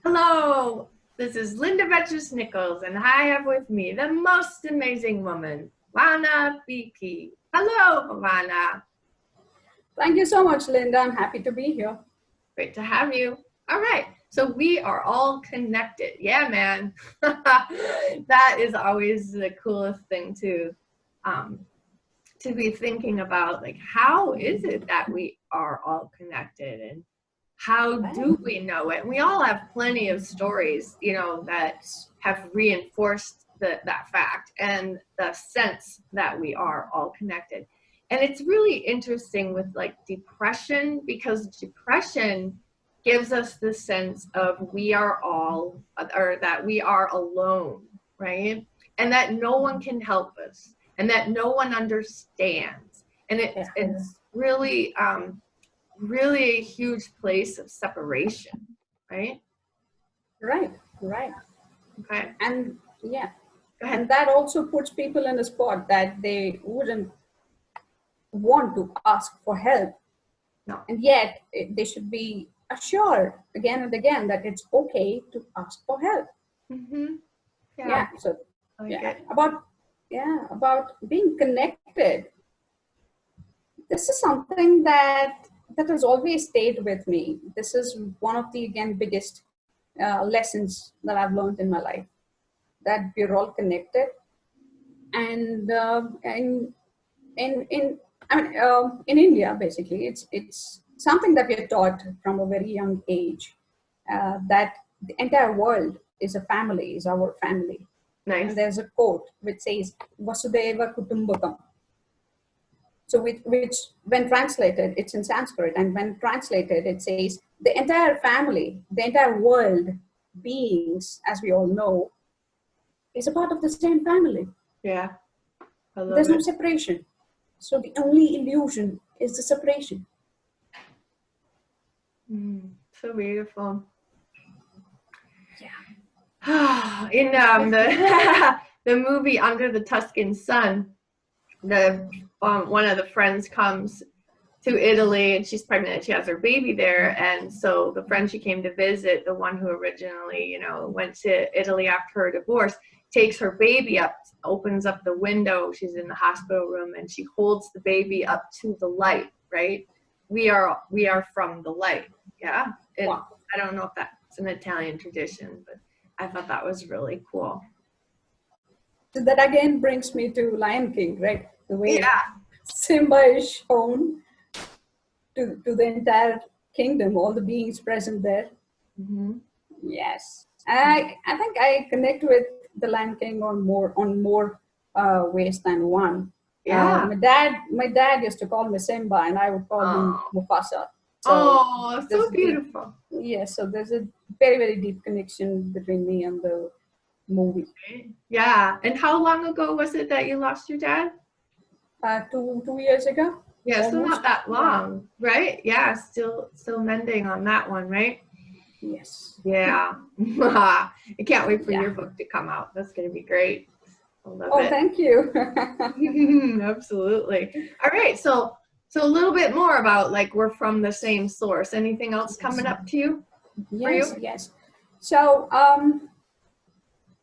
Hello, this is Linda Vettrus-Nichols, and I have with me the most amazing woman, Vana Biki. Hello, Vana. Thank you so much, Linda. I'm happy to be here. Great to have you. All right, so we are all connected. Yeah, man. That is always the coolest thing to be thinking about. Like, how is it that we are all connected, and how do we know it? And we all have plenty of stories, that have reinforced that fact and the sense that we are all connected. And it's really interesting with like depression, because depression gives us the sense of we are all, or that we are alone, right? And that no one can help us and that no one understands. And it's really, really a huge place of separation, right? Right. Okay. And yeah, Go ahead. and that also puts people in a spot that they wouldn't want to ask for help. No. And yet they should be assured again and again that it's okay to ask for help. Mm-hmm. Yeah. So like about being connected. This is something that has always stayed with me. This is one of the biggest lessons that I've learned in my life, that we're all connected, and in India, basically, it's something that we're taught from a very young age, that the entire world is a family, is our family. Nice. And there's a quote which says Vasudeva Kutumbakam. So which when translated, it's in Sanskrit, and when translated, it says the entire family, the entire world, beings, as we all know, is a part of the same family. Yeah. There's no separation. So the only illusion is the separation. So beautiful. Yeah. In the movie Under the Tuscan Sun, one of the friends comes to Italy and she's pregnant and she has her baby there, and so the friend she came to visit, the one who originally went to Italy after her divorce, takes her baby up, opens up the window, she's in the hospital room, and she holds the baby up to the light, right? We are from the light. Yeah. Wow. I don't know if that's an Italian tradition, but I thought that was really cool. So that again brings me to Lion King, right? The way Simba is shown to the entire kingdom, all the beings present there. Mm-hmm. Yes, I think I connect with the Lion King on more ways than one. Yeah. My dad used to call me Simba, and I would call him Mufasa. So beautiful. Yes, so there's a very, very deep connection between me and the movie. Yeah. And how long ago was it that you lost your dad? 2 years ago. Yeah, so not that long, right? Yeah, still mending on that one, right? Yes. Yeah. I can't wait for your book to come out. That's going to be great. I love it. Thank you. Absolutely. All right. So a little bit more about, like, we're from the same source. Anything else coming up to you? Yes. So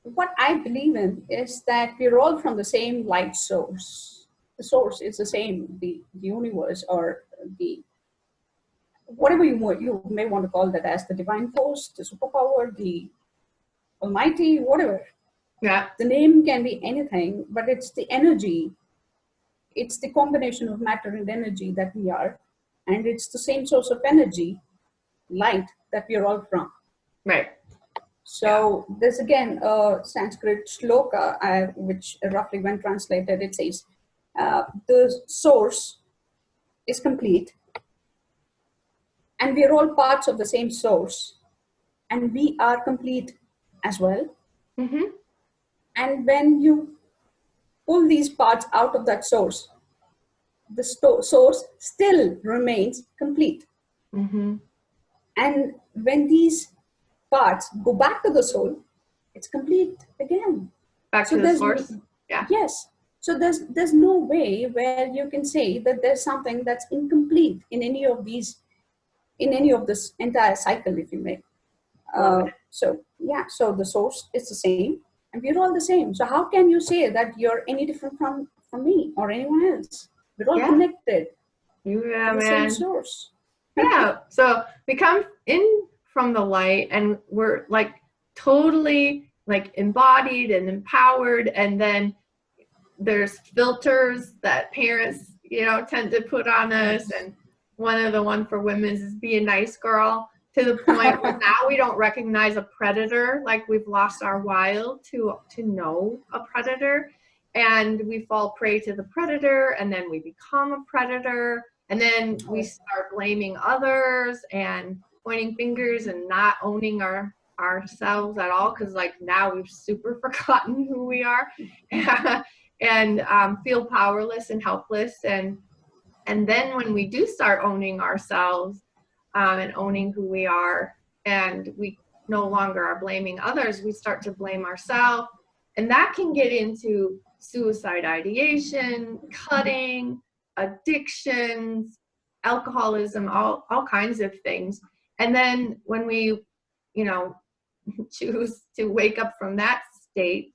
what I believe in is that we're all from the same light source. The source is the same, the universe, or the whatever you may want to call that, as the divine force, the superpower, the almighty, whatever. Yeah. The name can be anything, but it's the energy. It's the combination of matter and energy that we are, and it's the same source of energy, light, that we are all from. Right. So there's again a Sanskrit shloka, which roughly when translated, it says, the source is complete, and we are all parts of the same source, and we are complete as well. Mm-hmm. And when you pull these parts out of that source, the source still remains complete. Mm-hmm. And when these parts go back to the soul, it's complete again. Back to the source? Yeah. Yes. So there's no way where you can say that there's something that's incomplete in any of this entire cycle, if you may. So yeah, so the source is the same, and we're all the same. So how can you say that you're any different from me or anyone else? We're all Yeah. connected Yeah, to the same man. source. Yeah. So we come in from the light and we're like totally like embodied and empowered. And then there's filters that parents, tend to put on us. And one for women is be a nice girl, to the point where now we don't recognize a predator. Like we've lost our wild to know a predator, and we fall prey to the predator, and then we become a predator, and then we start blaming others and pointing fingers and not owning ourselves at all, because like now we've super forgotten who we are. And feel powerless and helpless. And then when we do start owning ourselves, and owning who we are, and we no longer are blaming others, we start to blame ourselves. And that can get into suicide ideation, cutting, addictions, alcoholism, all kinds of things. And then when we, choose to wake up from that state,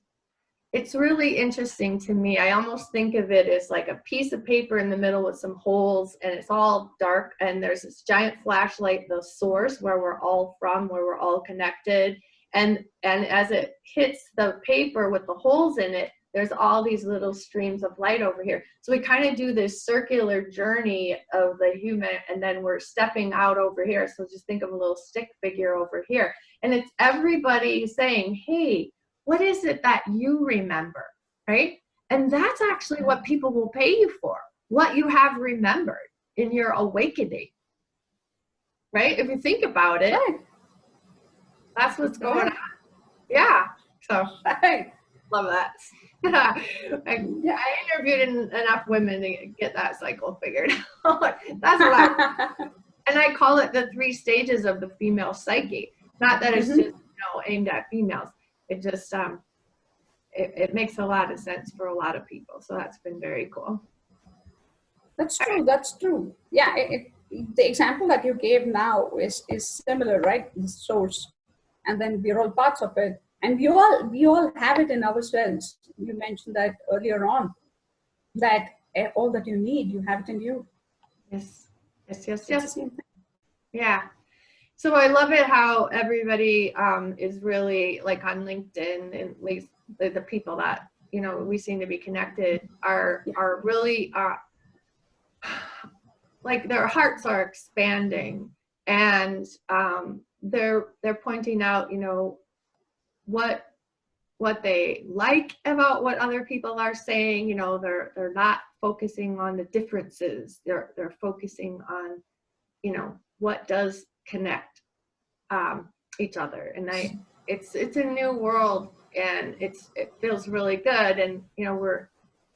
it's really interesting to me. I almost think of it as like a piece of paper in the middle with some holes, and it's all dark, and there's this giant flashlight, the source where we're all from, where we're all connected. And as it hits the paper with the holes in it, there's all these little streams of light over here. So we kind of do this circular journey of the human, and then we're stepping out over here. So just think of a little stick figure over here. And it's everybody saying, hey, what is it that you remember, right? And that's actually what people will pay you for, what you have remembered in your awakening, right? If you think about it, that's what's going on. Yeah, so love that. I interviewed enough women to get that cycle figured out. That's what and I call it the 3 stages of the female psyche. Not that it's just aimed at females. It just it makes a lot of sense for a lot of people. So that's been very cool. That's true. That's true. Yeah, the example that you gave now is similar, right? The source, and then we're all parts of it, and we all have it in ourselves. You mentioned that earlier on, that all that you need, you have it in you. Yes. Yeah. So I love it how everybody is really like on LinkedIn, and at least the people that we seem to be connected are really like their hearts are expanding, and they're pointing out what they like about what other people are saying. They're not focusing on the differences. They're focusing on what does connect each other. And it's a new world, and it feels really good. And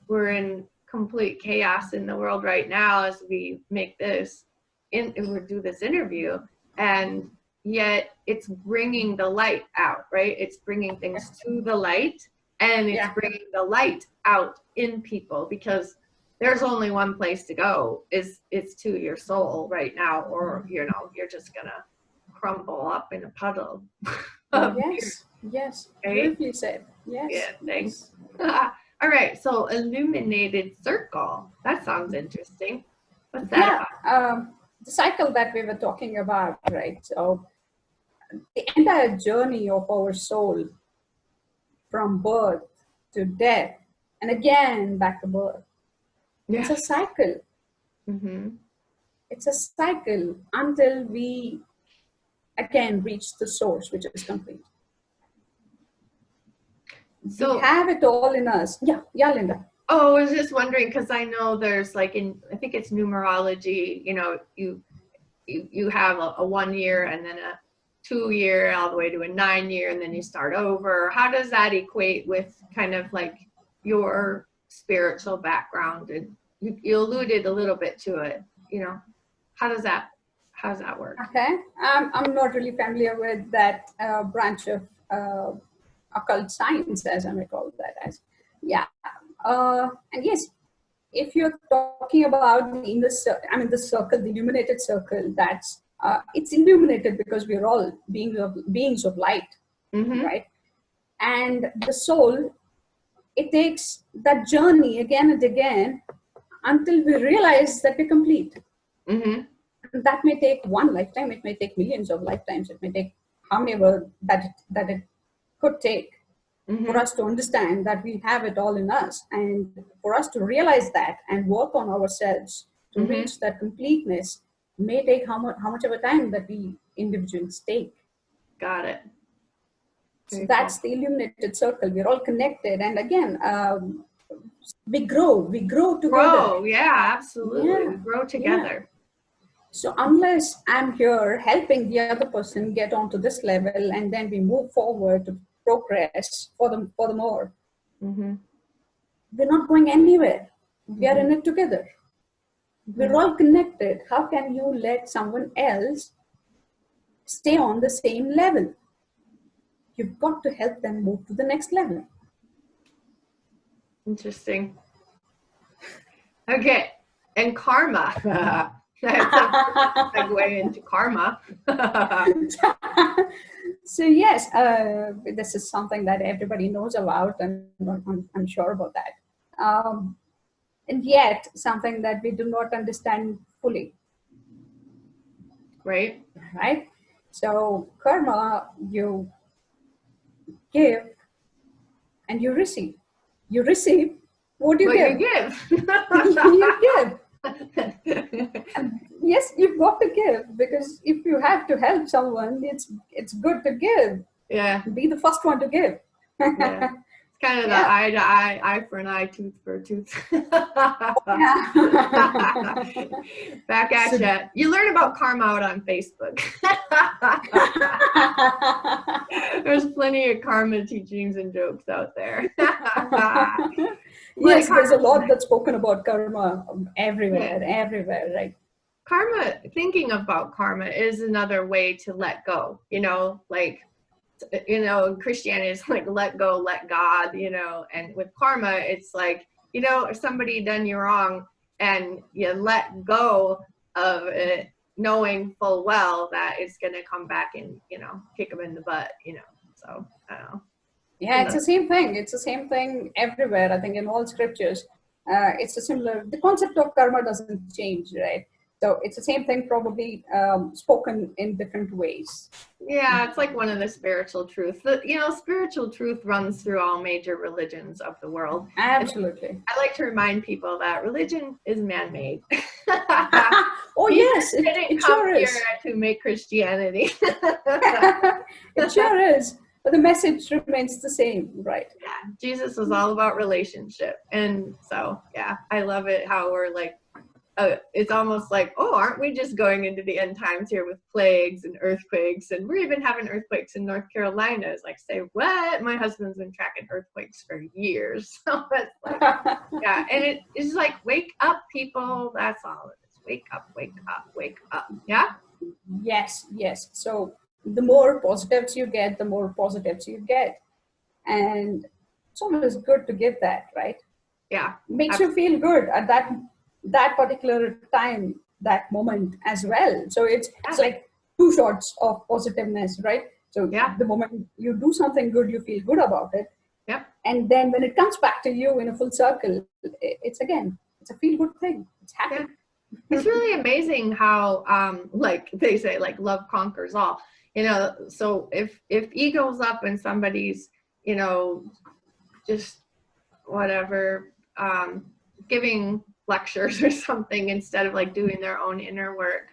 we're in complete chaos in the world right now as we make this we do this interview, and yet it's bringing the light out, right? It's bringing things to the light, and it's bringing the light out in people, because there's only one place to go, it's to your soul right now, or you're just gonna crumble up in a puddle. Yes, right? beautifully said. Yes. Yeah, thanks. All right, so illuminated circle, that sounds interesting. What's that about? The cycle that we were talking about, right? So the entire journey of our soul, from birth to death, and again back to birth. It's a cycle. It's a cycle until we again reach the source, which is complete. So we have it all in us. Yeah, Linda. Oh, I was just wondering, because I know there's like I think it's numerology, you have a 1 year, and then a 2 year, all the way to a 9 year, and then you start over. How does that equate with kind of like your spiritual background? And you alluded a little bit to it, how does that work? Okay, I'm not really familiar with that branch of occult science, as I may call that as. Yeah, and yes, if you're talking about the circle, the illuminated circle, that's It's illuminated because we're all beings of light, Mm-hmm. right? And the soul, it takes that journey again and again until we realize that we're complete. Mm-hmm. And that may take one lifetime, it may take millions of lifetimes, it may take however that it could take for Mm-hmm. us to understand that we have it all in us, and for us to realize that and work on ourselves to Mm-hmm. reach that completeness may take how much of a time that we individuals take. Got it. So Very cool. that's the illuminated circle. We're all connected, and again, we grow together. Grow. Yeah, absolutely. Yeah, We grow yeah. together. So unless I'm here helping the other person get onto this level, and then we move forward to progress for the more, Mm-hmm. we're not going anywhere. We are Mm-hmm. in it together. We're Mm-hmm. all connected. How can you let someone else stay on the same level? You've got to help them move to the next level. Interesting. Okay. And karma. That's a segue into karma. So yes, this is something that everybody knows about, and I'm sure about that. And yet, something that we do not understand fully, Right? right? So karma, you give and you receive. You receive what you What you give. give. You give. And yes, you've got to give, because if you have to help someone, it's good to give. Yeah. Be the first one to give. Yeah. It's kind of the Yeah. eye to eye, eye for an eye, tooth for a tooth. Yeah. Back at So- you. You learn about karma out on Facebook. There's plenty of karma teachings and jokes out there. Yes, there's a karma, lot that's spoken about karma everywhere, right? karma, thinking about karma is another way to let go, like, Christianity is like let go, let God, and with karma, it's like, if somebody done you wrong and you let go of it, knowing full well that it's going to come back and, kick them in the butt, so I don't know. Yeah, it's the same thing. It's the same thing everywhere. I think in all scriptures, it's a similar. The concept of karma doesn't change, right? So it's the same thing, probably spoken in different ways. Yeah, it's like one of the spiritual truths. Spiritual truth runs through all major religions of the world. Absolutely. I like to remind people that religion is man-made. Oh yes, it it come sure here is. to make Christianity. It sure is. But the message remains the same, right? Yeah, Jesus was all about relationship, and so yeah, I love it how we're like, it's almost like, oh, aren't we just going into the end times here with plagues and earthquakes, and we're even having earthquakes in North Carolina. It's like, say what? My husband's been tracking earthquakes for years, so it's like, yeah, and it's like, wake up, people. That's all it is. Wake up, wake up, wake up. Yeah. Yes, yes. So the more positives you get, the more positives you get. And it's always good to give that, right? Yeah. Makes you feel good at that particular time, that moment as well. So it's like two shots of positiveness, right? So the moment you do something good, you feel good about it. Yep. And then when it comes back to you in a full circle, it's a feel good thing. It's happy. Yeah. It's really amazing how, like they say, like love conquers all. So if ego's up and somebody's, just whatever, giving lectures or something instead of like doing their own inner work,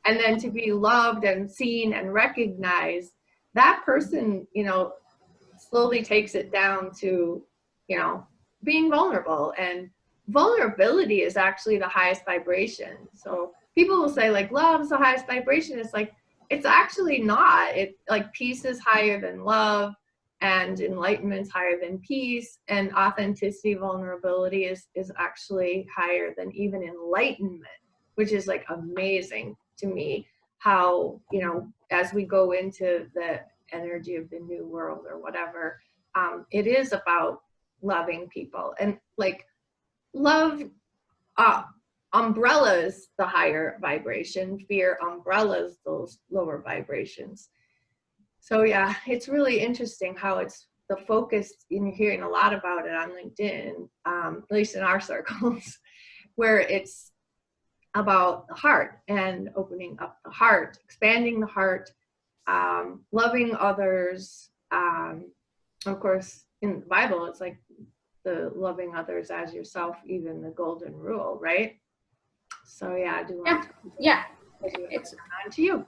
and then to be loved and seen and recognized, that person, slowly takes it down to, being vulnerable. And vulnerability is actually the highest vibration. So people will say like love's the highest vibration. It's like, it's actually not. It like peace is higher than love, and enlightenment's higher than peace, and authenticity, vulnerability is actually higher than even enlightenment, which is like amazing to me how, as we go into the energy of the new world or whatever, it is about loving people. And like love, umbrellas the higher vibration. Fear umbrellas those lower vibrations. So yeah, it's really interesting how it's the focus, and you're hearing a lot about it on LinkedIn, at least in our circles, where it's about the heart and opening up the heart, expanding the heart, loving others. Of course, in the Bible, it's like the loving others as yourself, even the golden rule, right? So yeah, I do want it's on to you.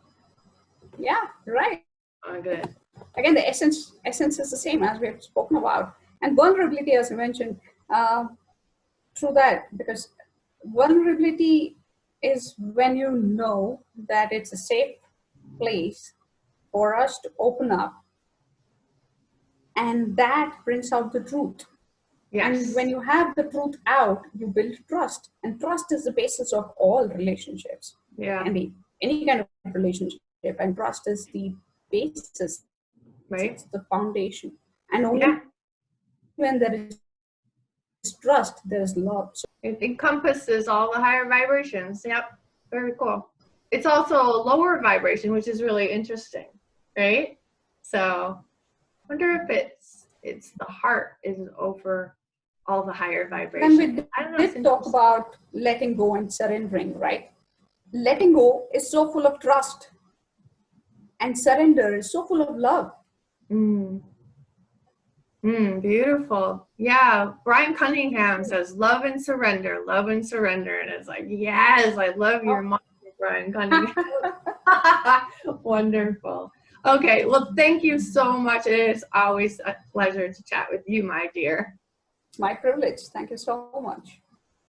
Yeah, right. Oh, good. Again, the essence is the same as we have spoken about, and vulnerability, as I mentioned, through that, because vulnerability is when you know that it's a safe place for us to open up, and that brings out the truth. Yes. And when you have the truth out, you build trust, and trust is the basis of all relationships. Yeah. And any kind of relationship, and trust is the basis. Right. It's the foundation, and only when there is trust, there is love. So it encompasses all the higher vibrations. Yep, very cool. It's also a lower vibration, which is really interesting, right? So, I wonder if it's the heart is over all the higher vibrations. And we did talk about letting go and surrendering, right? Letting go is so full of trust, and surrender is so full of love. Beautiful. Yeah, Brian Cunningham says love and surrender, and it's like, yes, I love your mom, Brian Cunningham. Wonderful. Okay, well, thank you so much. It is always a pleasure to chat with you, my dear. It's my privilege. Thank you so much.